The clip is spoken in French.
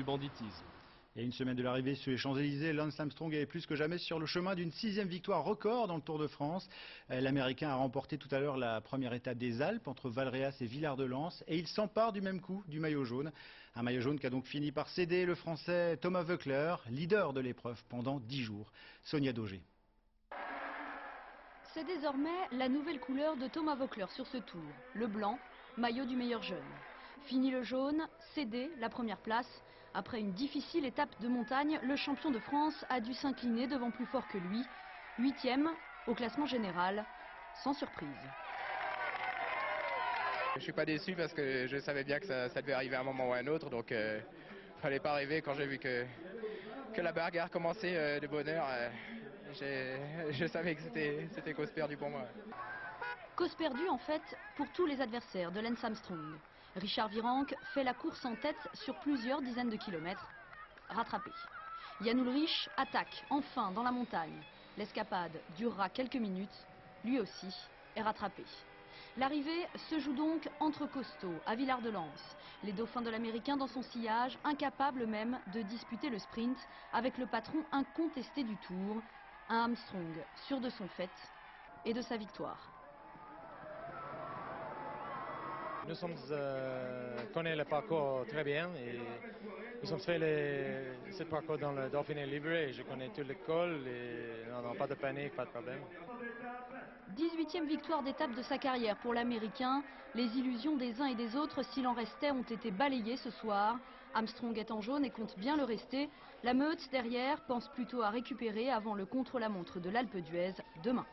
du banditisme. Et à une semaine de l'arrivée sur les Champs-Élysées, Lance Armstrong est plus que jamais sur le chemin d'une 6e victoire record dans le Tour de France. L'Américain a remporté tout à l'heure la première étape des Alpes entre Valréas et Villard-de-Lans et il s'empare du même coup du maillot jaune. Un maillot jaune qui a donc fini par céder le Français Thomas Voeckler, leader de l'épreuve pendant 10 jours. Sonia Daugé. C'est désormais la nouvelle couleur de Thomas Voeckler sur ce tour, le blanc, maillot du meilleur jeune. Fini le jaune, cédé la première place. Après une difficile étape de montagne, le champion de France a dû s'incliner devant plus fort que lui. 8e au classement général, sans surprise. Je suis pas déçu parce que je savais bien que ça devait arriver à un moment ou à un autre, donc fallait pas rêver. Quand j'ai vu que la bagarre commençait de bonne heure, je savais que c'était cause perdue pour moi. Cause perdue en fait pour tous les adversaires de Lance Armstrong. Richard Virenque fait la course en tête sur plusieurs dizaines de kilomètres, rattrapé. Jan Ullrich attaque enfin dans la montagne. L'escapade durera quelques minutes, lui aussi est rattrapé. L'arrivée se joue donc entre costauds à Villard-de-Lans. Les dauphins de l'Américain dans son sillage, incapables même de disputer le sprint avec le patron incontesté du Tour, un Armstrong sûr de son fait et de sa victoire. Nous connaissons le parcours très bien et nous avons fait ce parcours dans le Dauphiné libre et je connais tout le col et non, pas de panique, pas de problème. 18e victoire d'étape de sa carrière pour l'Américain. Les illusions des uns et des autres, s'il en restait, ont été balayées ce soir. Armstrong est en jaune et compte bien le rester. La meute derrière pense plutôt à récupérer avant le contre-la-montre de l'Alpe d'Huez demain.